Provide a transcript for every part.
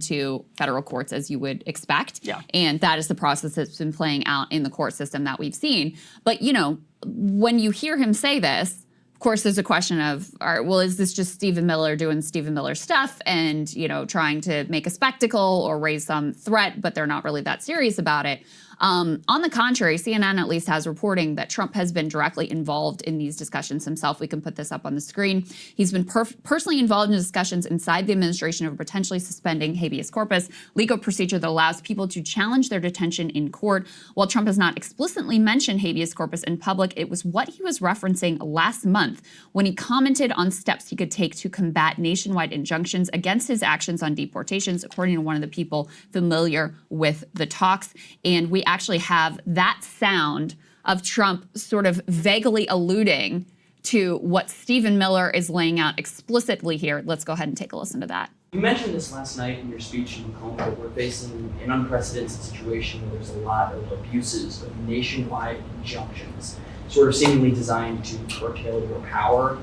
to federal courts, as you would expect. Yeah. And that is the process that's been playing out in the court system that we've seen. But, you know, when you hear him say this, of course, there's a question of, all right, well, is this just Stephen Miller doing Stephen Miller stuff and, you know, trying to make a spectacle or raise some threat, but they're not really that serious about it? On the contrary, CNN at least has reporting that Trump has been directly involved in these discussions himself. We can put this up on the screen. He's been personally involved in discussions inside the administration of potentially suspending habeas corpus, legal procedure that allows people to challenge their detention in court. While Trump has not explicitly mentioned habeas corpus in public, it was what he was referencing last month when he commented on steps he could take to combat nationwide injunctions against his actions on deportations, according to one of the people familiar with the talks. And we actually have that sound of Trump sort of vaguely alluding to what Stephen Miller is laying out explicitly here. Let's go ahead and take a listen to that. You mentioned this last night in your speech in Macomb, that we're facing an unprecedented situation where there's a lot of abuses of nationwide injunctions, sort of seemingly designed to curtail your power,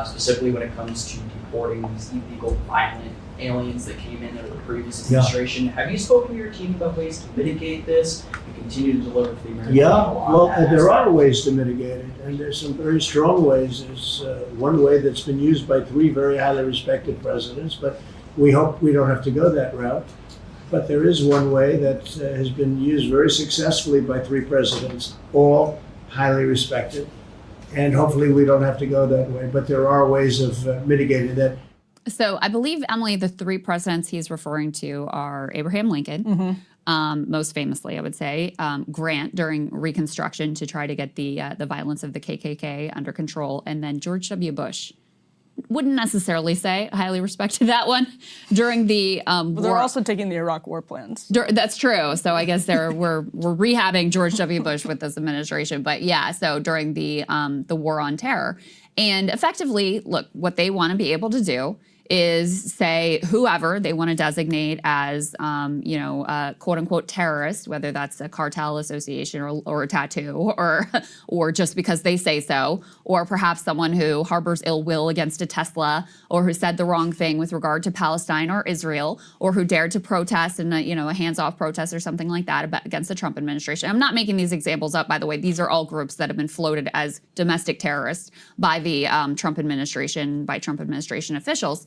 specifically when it comes to deporting these illegal, violent aliens that came in under the previous administration. Yeah. Have you spoken to your team about ways to mitigate this and continue to deliver for the American people? Well, there are ways to mitigate it, and there's some very strong ways. There's one way that's been used by 3 very highly respected presidents, but we hope we don't have to go that route. But there is one way that has been used very successfully by 3 presidents, all highly respected, and hopefully we don't have to go that way. But there are ways of mitigating that. So I believe, Emily, the 3 presidents he's referring to are Abraham Lincoln, most famously, I would say, Grant during Reconstruction to try to get the violence of the KKK under control, and then George W. Bush. Wouldn't necessarily say highly respected that one during the well, they're also taking the Iraq war plans. That's true. So I guess we're rehabbing George W. Bush with this administration. But yeah, so during the war on terror, and effectively, look, what they want to be able to do is say whoever they want to designate as, quote unquote terrorist, whether that's a cartel association or a tattoo or just because they say so, or perhaps someone who harbors ill will against a Tesla, or who said the wrong thing with regard to Palestine or Israel, or who dared to protest in a hands-off protest or something like that against the Trump administration. I'm not making these examples up, by the way. These are all groups that have been floated as domestic terrorists by the Trump administration officials,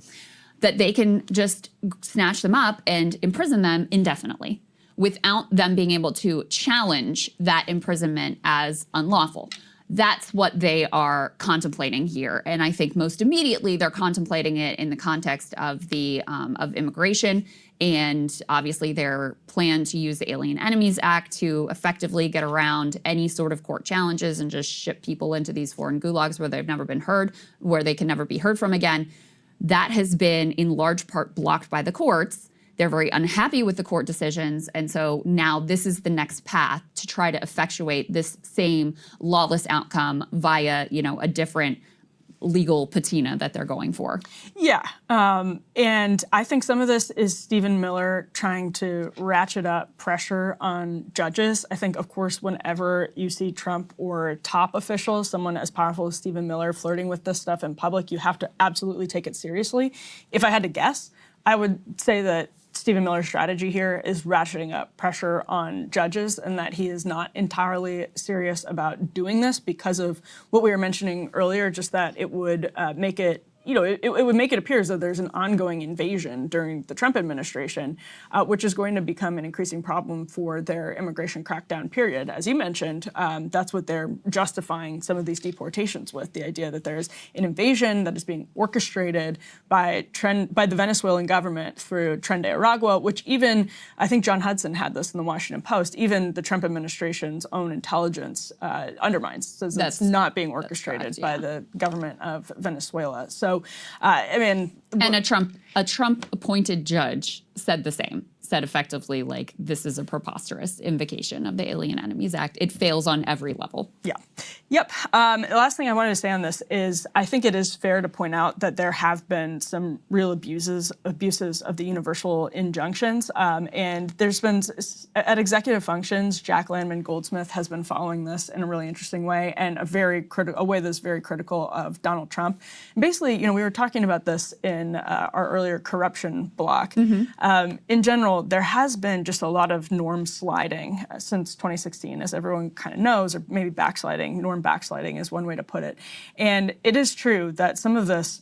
that they can just snatch them up and imprison them indefinitely without them being able to challenge that imprisonment as unlawful. That's what they are contemplating here. And I think most immediately they're contemplating it in the context of of immigration, and obviously their plan to use the Alien Enemies Act to effectively get around any sort of court challenges and just ship people into these foreign gulags where they've never been heard, where they can never be heard from again. That has been in large part blocked by the courts. They're very unhappy with the court decisions. And so now this is the next path to try to effectuate this same lawless outcome via, a different legal patina that they're going for. Yeah. And I think some of this is Stephen Miller trying to ratchet up pressure on judges. I think, of course, whenever you see Trump or top officials, someone as powerful as Stephen Miller, flirting with this stuff in public, you have to absolutely take it seriously. If I had to guess, I would say that Stephen Miller's strategy here is ratcheting up pressure on judges, and that he is not entirely serious about doing this because of what we were mentioning earlier, just that it would make it it would make it appear as though there's an ongoing invasion during the Trump administration, which is going to become an increasing problem for their immigration crackdown period. As you mentioned, that's what they're justifying some of these deportations with, the idea that there's an invasion that is being orchestrated by the Venezuelan government through Tren de Aragua, which even, I think John Hudson had this in the Washington Post, even the Trump administration's own intelligence undermines, says it's not being orchestrated by the government of Venezuela. So, and a Trump appointed judge said the same, said effectively, like, this is a preposterous invocation of the Alien Enemies Act. It fails on every level. Yeah. Yep. The last thing I wanted to say on this is I think it is fair to point out that there have been some real abuses of the universal injunctions. And there's been, at executive functions, Jack Landman Goldsmith has been following this in a really interesting way, and a way that's very critical of Donald Trump. And basically, we were talking about this in in our earlier corruption block. In general, there has been just a lot of norm sliding since 2016, as everyone kind of knows, or maybe backsliding. Norm backsliding is one way to put it. And it is true that some of this,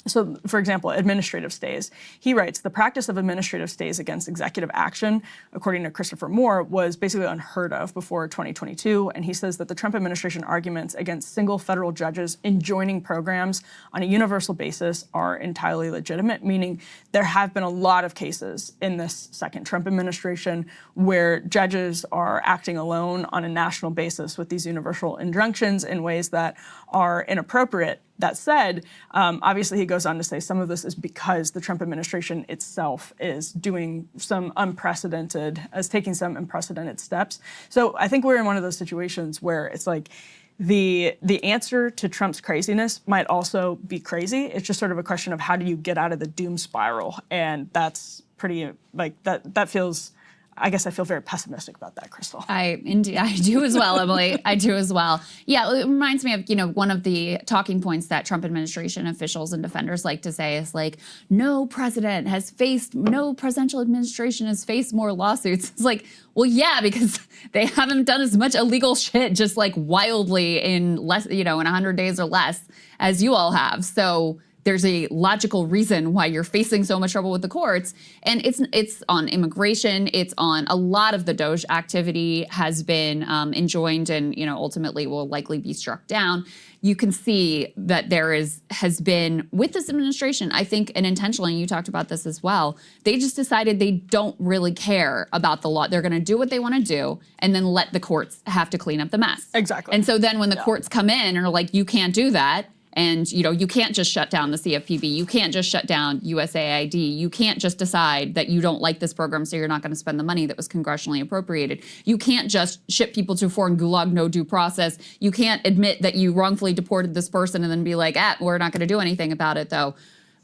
so, for example, administrative stays. He writes, the practice of administrative stays against executive action, according to Christopher Moore, was basically unheard of before 2022. And he says that the Trump administration arguments against single federal judges enjoining programs on a universal basis are entirely legitimate, meaning there have been a lot of cases in this second Trump administration where judges are acting alone on a national basis with these universal injunctions in ways that are inappropriate. That said, obviously he goes on to say some of this is because the Trump administration itself is doing some taking some unprecedented steps. So I think we're in one of those situations where it's like the answer to Trump's craziness might also be crazy. It's just sort of a question of how do you get out of the doom spiral, and that's pretty like that feels. I guess I feel very pessimistic about that, Crystal. I do as well, Emily. I do as well. Yeah, it reminds me of, one of the talking points that Trump administration officials and defenders like to say is like, no presidential administration has faced more lawsuits. It's like, well, yeah, because they haven't done as much illegal shit just like wildly in less, in 100 days or less as you all have. So there's a logical reason why you're facing so much trouble with the courts. And it's on immigration. It's on a lot of the DOJ activity has been enjoined and, ultimately will likely be struck down. You can see that there has been, with this administration, I think, and intentionally, and you talked about this as well, they just decided they don't really care about the law. They're going to do what they want to do and then let the courts have to clean up the mess. Exactly. And so then when the courts come in and are like, you can't do that, and, you can't just shut down the CFPB. You can't just shut down USAID. You can't just decide that you don't like this program, so you're not going to spend the money that was congressionally appropriated. You can't just ship people to a foreign gulag, no due process. You can't admit that you wrongfully deported this person and then be like, we're not going to do anything about it, though.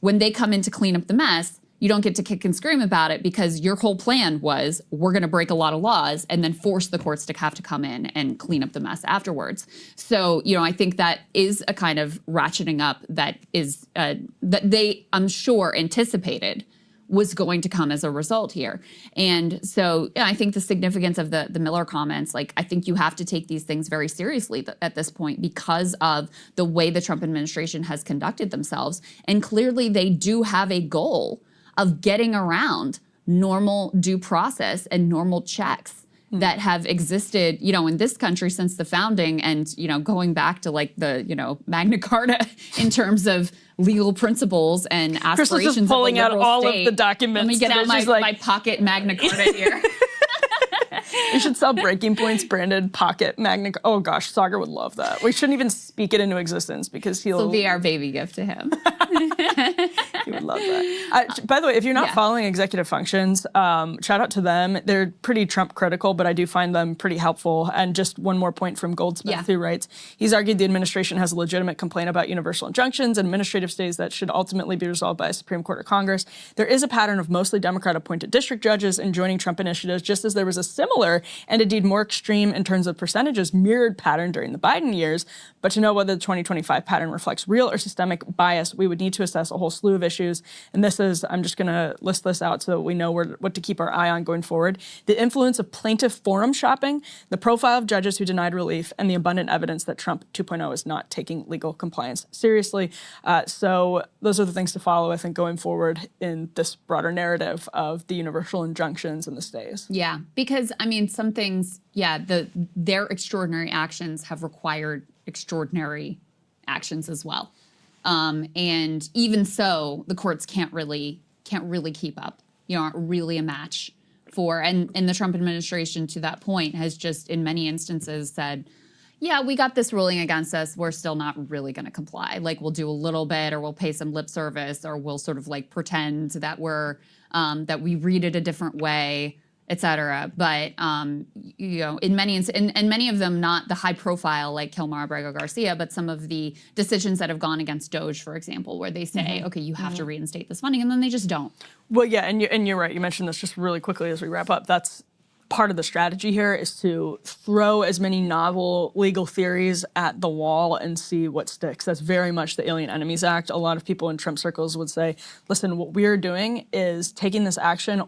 When they come in to clean up the mess, you don't get to kick and scream about it because your whole plan was we're going to break a lot of laws and then force the courts to have to come in and clean up the mess afterwards. So, I think that is a kind of ratcheting up that is that they, I'm sure, anticipated was going to come as a result here. And so I think the significance of the Miller comments, like I think you have to take these things very seriously at this point because of the way the Trump administration has conducted themselves. And clearly they do have a goal of getting around normal due process and normal checks that have existed, in this country since the founding and, going back to like the, Magna Carta in terms of legal principles and aspirations Crystal's just pulling of a out liberal all state. of the documents. Let me get out my pocket Magna Carta here. You should sell Breaking Point's branded pocket Magna. Oh gosh, Sagar would love that. We shouldn't even speak it into existence because It'll be our baby gift to him. He would love that. By the way, if you're not following executive functions, shout out to them. They're pretty Trump critical, but I do find them pretty helpful. And just one more point from Goldsmith, who writes, he's argued the administration has a legitimate complaint about universal injunctions and administrative stays that should ultimately be resolved by a Supreme Court or Congress. There is a pattern of mostly Democrat-appointed district judges enjoining Trump initiatives, just as there was a similar and indeed more extreme in terms of percentages mirrored pattern during the Biden years. But to know whether the 2025 pattern reflects real or systemic bias, we would need to assess a whole slew of issues. And this is, I'm just going to list this out so that we know what to keep our eye on going forward. The influence of plaintiff forum shopping, the profile of judges who denied relief, and the abundant evidence that Trump 2.0 is not taking legal compliance seriously. So those are the things to follow, I think, going forward in this broader narrative of the universal injunctions and the stays. Yeah, because, some things, their extraordinary actions have required extraordinary actions as well. And even so, the courts can't really keep up, aren't really a match for, and the Trump administration to that point has just in many instances said, yeah, we got this ruling against us. We're still not really going to comply. Like we'll do a little bit or we'll pay some lip service or we'll sort of like pretend that that we read it a different way, et cetera. But, in many of them, not the high profile like Kilmar Abrego Garcia, but some of the decisions that have gone against DOJ, for example, where they say, okay, you have to reinstate this funding, and then they just don't. Well, yeah, and you're right. You mentioned this just really quickly as we wrap up. That's part of the strategy here is to throw as many novel legal theories at the wall and see what sticks. That's very much the Alien Enemies Act. A lot of people in Trump circles would say, listen, what we're doing is taking this action